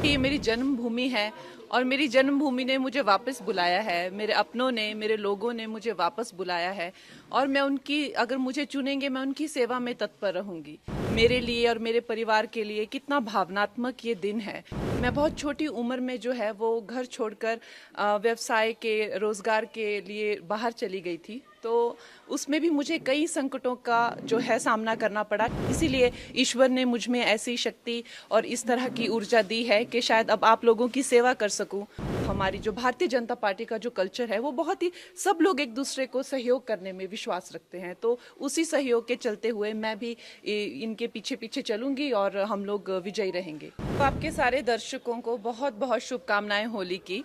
ये मेरी जन्मभूमि है और मेरी जन्मभूमि ने मुझे वापस बुलाया है। मेरे अपनों ने, मेरे लोगों ने मुझे वापस बुलाया है और मैं उनकी, अगर मुझे चुनेंगे, मैं उनकी सेवा में तत्पर रहूंगी। मेरे लिए और मेरे परिवार के लिए कितना भावनात्मक ये दिन है। मैं बहुत छोटी उम्र में जो है वो घर छोड़कर व्यवसाय के, रोजगार के लिए बाहर चली गई थी। तो उसमें भी मुझे कई संकटों का जो है सामना करना पड़ा। इसीलिए ईश्वर ने मुझ में ऐसी शक्ति और इस तरह की ऊर्जा दी है कि शायद अब आप लोगों की सेवा कर सकूं। हमारी जो भारतीय जनता पार्टी का जो कल्चर है वो बहुत ही, सब लोग एक दूसरे को सहयोग करने में विश्वास रखते हैं। तो उसी सहयोग के चलते हुए मैं भी इनके पीछे पीछे चलूंगी और हम लोग विजयी रहेंगे। तो आपके सारे दर्शकों को बहुत बहुत शुभकामनाएं होली की।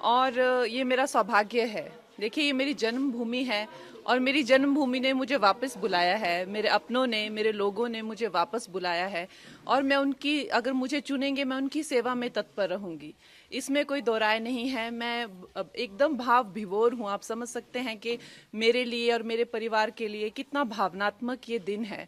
और ये मेरा सौभाग्य है। देखिए, ये मेरी जन्मभूमि है और मेरी जन्मभूमि ने मुझे वापस बुलाया है। मेरे अपनों ने, मेरे लोगों ने मुझे वापस बुलाया है और मैं उनकी, अगर मुझे चुनेंगे, मैं उनकी सेवा में तत्पर रहूंगी। इसमें कोई दो राय नहीं है। मैं एकदम भाव विभोर हूँ। आप समझ सकते हैं कि मेरे लिए और मेरे परिवार के लिए कितना भावनात्मक ये दिन है।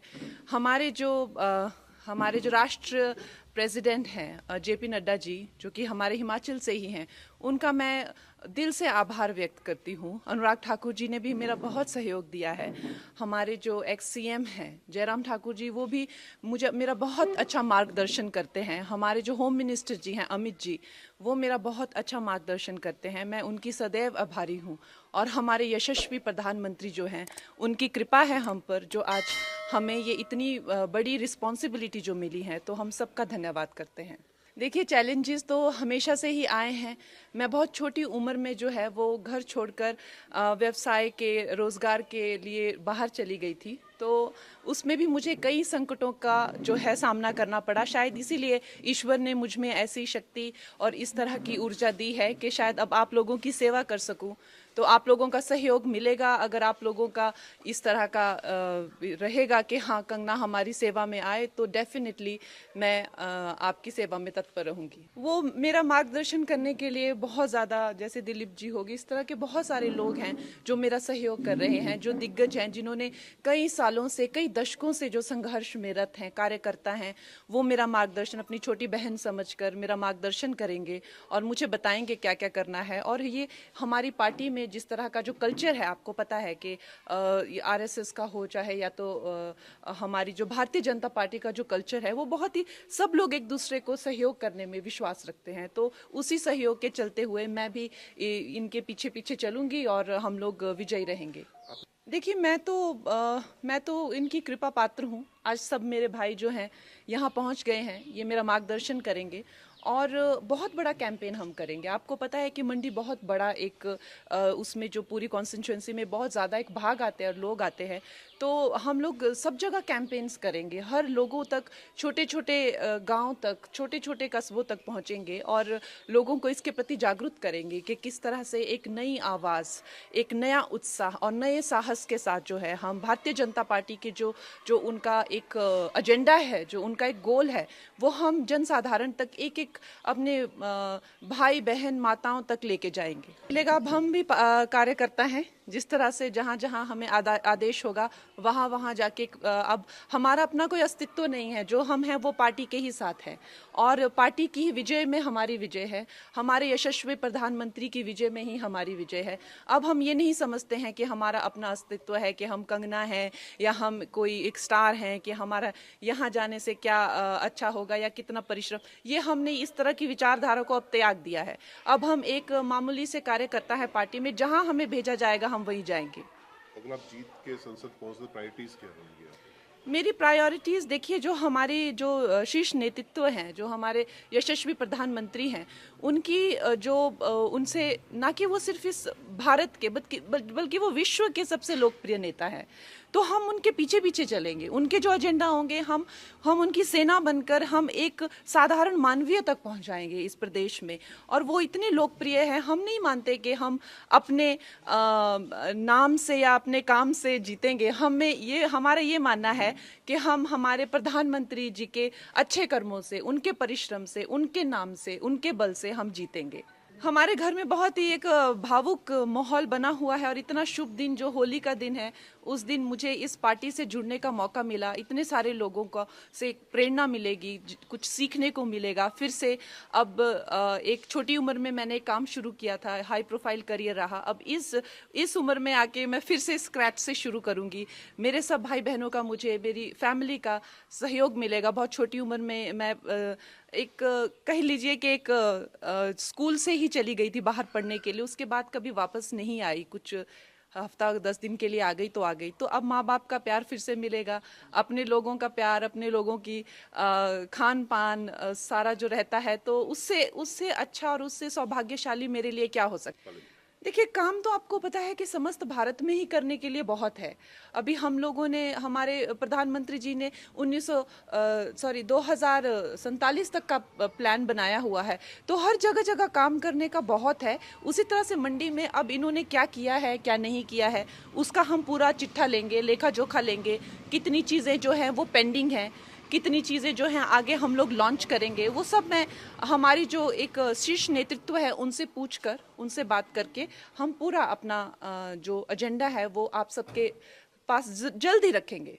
हमारे जो राष्ट्र प्रेसिडेंट हैं जेपी नड्डा जी, जो कि हमारे हिमाचल से ही हैं, उनका मैं दिल से आभार व्यक्त करती हूँ। अनुराग ठाकुर जी ने भी मेरा बहुत सहयोग दिया है। हमारे जो एक्स सीएम हैं जयराम ठाकुर जी, वो भी मेरा बहुत अच्छा मार्गदर्शन करते हैं। हमारे जो होम मिनिस्टर जी हैं अमित जी, वो मेरा बहुत अच्छा मार्गदर्शन करते हैं। मैं उनकी सदैव आभारी हूँ। और हमारे यशस्वी प्रधानमंत्री जो हैं, उनकी कृपा है हम पर, जो आज हमें ये इतनी बड़ी रिस्पॉन्सिबिलिटी जो मिली है, तो हम सबका धन्यवाद करते हैं। देखिए, चैलेंजेस तो हमेशा से ही आए हैं। मैं बहुत छोटी उम्र में जो है वो घर छोड़कर व्यवसाय के, रोजगार के लिए बाहर चली गई थी। तो उसमें भी मुझे कई संकटों का जो है सामना करना पड़ा। शायद इसीलिए ईश्वर ने मुझ में ऐसी शक्ति और इस तरह की ऊर्जा दी है कि शायद अब आप लोगों की सेवा कर सकूं। तो आप लोगों का सहयोग मिलेगा। अगर आप लोगों का इस तरह का रहेगा कि हाँ, कंगना हमारी सेवा में आए, तो डेफिनेटली मैं आपकी सेवा में तत्पर रहूंगी। वो मेरा मार्गदर्शन करने के लिए बहुत ज़्यादा, जैसे दिलीप जी होगी, इस तरह के बहुत सारे लोग हैं जो मेरा सहयोग कर रहे हैं, जो दिग्गज हैं, जिन्होंने कई सालों से, कई दशकों से जो संघर्ष में रत हैं, कार्यकर्ता हैं, वो मेरा मार्गदर्शन अपनी छोटी बहन समझकर मेरा मार्गदर्शन करेंगे और मुझे बताएंगे क्या क्या करना है। और ये हमारी पार्टी में जिस तरह का जो कल्चर है, आपको पता है कि आरएसएस का हो चाहे या तो हमारी जो भारतीय जनता पार्टी का जो कल्चर है, वो बहुत ही, सब लोग एक दूसरे को सहयोग करने में विश्वास रखते हैं। तो उसी सहयोग के चलते हुए मैं भी इनके पीछे पीछे चलूंगी और हम लोग विजयी रहेंगे। देखिए, मैं तो इनकी कृपा पात्र हूँ। आज सब मेरे भाई जो हैं यहाँ पहुँच गए हैं, ये मेरा मार्गदर्शन करेंगे और बहुत बड़ा कैंपेन हम करेंगे। आपको पता है कि मंडी बहुत बड़ा एक उसमें जो पूरी कॉन्स्टिट्यूंसी में बहुत ज़्यादा एक भाग आते हैं और लोग आते हैं। तो हम लोग सब जगह कैंपेन्स करेंगे, हर लोगों तक, छोटे छोटे गांव तक, छोटे छोटे कस्बों तक पहुंचेंगे और लोगों को इसके प्रति जागरूक करेंगे कि किस तरह से एक नई आवाज़, एक नया उत्साह और नए साहस के साथ जो है हम भारतीय जनता पार्टी के जो उनका एक एजेंडा है, जो उनका एक गोल है, वो हम जनसाधारण तक, एक एक अपने भाई बहन माताओं तक लेके जाएंगे। लेकिन अब हम भी कार्यकर्ता हैं। जिस तरह से जहाँ जहाँ हमें आदेश होगा, वहाँ वहाँ जाके अब हमारा अपना कोई अस्तित्व नहीं है। जो हम हैं वो पार्टी के ही साथ हैं और पार्टी की विजय में हमारी विजय है। हमारे यशस्वी प्रधानमंत्री की विजय में ही हमारी विजय है। अब हम ये नहीं समझते हैं कि हमारा अपना अस्तित्व है, कि हम कंगना हैं या हम कोई एक स्टार हैं, कि हमारा यहाँ जाने से क्या अच्छा होगा या कितना परिश्रम। ये हमने इस तरह की विचारधारा को अब त्याग दिया है। अब हम एक मामूली से कार्यकर्ता है पार्टी में, जहाँ हमें भेजा जाएगा हम वहीं जाएंगे। अगर आप जीत के संसद पहुंचते, प्रायोरिटीज क्या होंगी? मेरी प्रायोरिटीज़, देखिए, जो हमारी जो शीर्ष नेतृत्व हैं, जो हमारे यशस्वी प्रधानमंत्री हैं, उनकी उनसे, ना कि वो सिर्फ इस भारत के बल्कि वो विश्व के सबसे लोकप्रिय नेता हैं। तो हम उनके पीछे पीछे चलेंगे। उनके जो एजेंडा होंगे, हम उनकी सेना बनकर हम एक साधारण मानवीय तक पहुंचाएंगे इस प्रदेश में। और वो इतने लोकप्रिय हैं, हम नहीं मानते कि हम अपने नाम से या अपने काम से जीतेंगे। हमारा ये मानना है कि हम हमारे प्रधानमंत्री जी के अच्छे कर्मों से, उनके परिश्रम से, उनके नाम से, उनके बल से हम जीतेंगे। हमारे घर में बहुत ही एक भावुक माहौल बना हुआ है और इतना शुभ दिन जो होली का दिन है, उस दिन मुझे इस पार्टी से जुड़ने का मौका मिला। इतने सारे लोगों को से एक प्रेरणा मिलेगी, कुछ सीखने को मिलेगा। फिर से अब एक छोटी उम्र में मैंने काम शुरू किया था, हाई प्रोफाइल करियर रहा। अब इस उम्र में आके मैं फिर से स्क्रैच से शुरू करूंगी। मेरे सब भाई बहनों का, मुझे मेरी फैमिली का सहयोग मिलेगा। बहुत छोटी उम्र में मैं एक कह लीजिए कि एक स्कूल से ही चली गई थी बाहर पढ़ने के लिए, उसके बाद कभी वापस नहीं आई। कुछ हफ्ता 10 दिन के लिए आ गई तो आ गई। तो अब माँ बाप का प्यार फिर से मिलेगा, अपने लोगों का प्यार, अपने लोगों की खान पान सारा जो रहता है, तो उससे उससे अच्छा और उससे सौभाग्यशाली मेरे लिए क्या हो सकता है। देखिए, काम तो आपको पता है कि समस्त भारत में ही करने के लिए बहुत है। अभी हम लोगों ने, हमारे प्रधानमंत्री जी ने 2047 तक का प्लान बनाया हुआ है, तो हर जगह जगह काम करने का बहुत है। उसी तरह से मंडी में अब इन्होंने क्या किया है, क्या नहीं किया है, उसका हम पूरा चिट्ठा लेंगे, लेखा जोखा लेंगे। कितनी चीज़ें जो हैं वो पेंडिंग हैं, कितनी चीज़ें जो हैं आगे हम लोग लॉन्च करेंगे, वो सब मैं, हमारी जो एक शीर्ष नेतृत्व है उनसे पूछकर, उनसे बात करके हम पूरा अपना जो एजेंडा है वो आप सबके पास जल्दी रखेंगे।